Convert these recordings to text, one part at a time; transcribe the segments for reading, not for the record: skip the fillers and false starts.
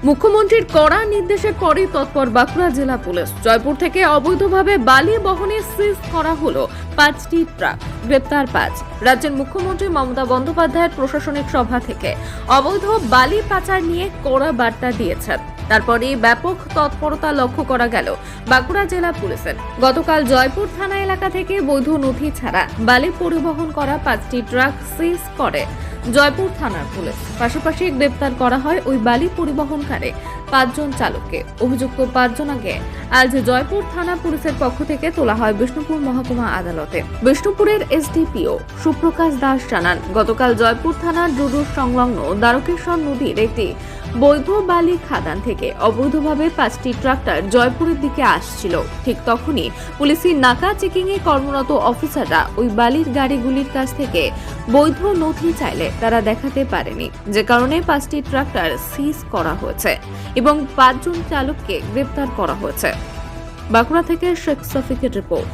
মুখ্যমন্ত্রীর কড়া নির্দেশের পরই তৎপর বাঁকুড়া জেলা পুলিশ। জয়পুর থেকে অবৈধভাবে বালি বহনে সিজ করা হলো 5টি ট্রাক, গ্রেপ্তার 5। রাজ্যের মুখ্যমন্ত্রী মমতা বন্দ্যোপাধ্যায়ের প্রশাসনিক সভা থেকে অবৈধ বালি পাচার নিয়ে কড়া বার্তা দিয়েছেন। তারপরেই ব্যাপক তৎপরতা লক্ষ্য করা গেল বাঁকুড়া জেলা পুলিশের। গতকাল জয়পুর থানা এলাকা থেকে বৈধ নথি ছাড়া বালি পরিবহন করা 5টি ট্রাক সিজ করে জয়পুর থানার পুলিশ। পাশাপাশি গ্রেপ্তার করা হয় ওই বালি পরিবহনকারী 5 জন চালককে। অভিযুক্ত 5 জনকে আজ জয়পুর থানা পুলিশের পক্ষ থেকে তোলা হয় বিষ্ণুপুর মহকুমা আদালতে। বিষ্ণুপুরের এসডিপিও সুপ্রকাশ দাস জানান, গতকাল জয়পুর থানার ডুডুর সংলগ্ন দ্বারকেশ্বর নদীর একটি বৈধ বালি খাদান থেকে অবৈধভাবে 5টি ট্রাক্টর জয়পুরের দিকে আসছিল। ঠিক তখনই পুলিশি নাকা চেকিং এ কর্মরত অফিসাররা ওই বালির গাড়িগুলির কাছ থেকে বৈধ নথি চাইলে তারা দেখাতে পারেনি, যে কারণে 5টি ট্রাক্টর সিজ করা হয়েছে এবং 5 জন চালককে গ্রেপ্তার করা হয়েছে। বাঁকুড়া থেকে শেখ সফিকের রিপোর্ট।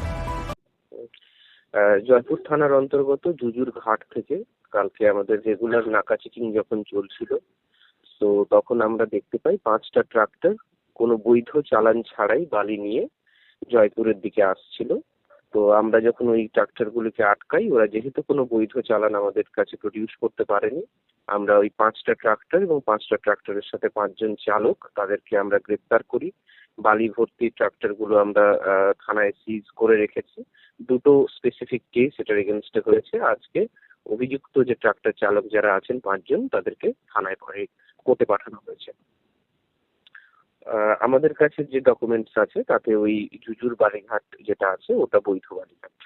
জয়পুর থানার অন্তর্গত জুজুর ঘাট থেকে কালকে আমাদের রেগুলার নাকা চেকিং যখন চলছিল, তো তখন আমরা দেখতে পাই 5টা ট্রাক্টর কোনো বৈধ চালান ছাড়াই বালি নিয়ে জয়পুরের দিকে আসছিল। তো আমরা যখন ওই ট্রাক্টরগুলিকে আটকাই, ওরা যেহেতু কোনো বৈধ চালান আমাদের কাছে প্রডিউস করতে পারেনি, আমরা ওই 5টা ট্রাক্টর এবং 5টা ট্রাক্টরের সাথে 5 জন চালক তাদেরকে আমরা গ্রেপ্তার করি। বালি ভর্তি ট্রাক্টরগুলো আমরা থানায় সিজ করে রেখেছি। দুটো স্পেসিফিক কেস এটার এগেনস্টে হয়েছে। আজকে অভিযুক্ত যে ট্রাক্টর চালক যারা আছেন 5 জন, তাদেরকে থানায় কোর্টে পাঠানো হয়েছে। আমাদের কাছে যে ডকুমেন্টস আছে তাতে ওই জুজুর বালিঘাট যেটা আছে ওটা বৈধ বালিঘাট।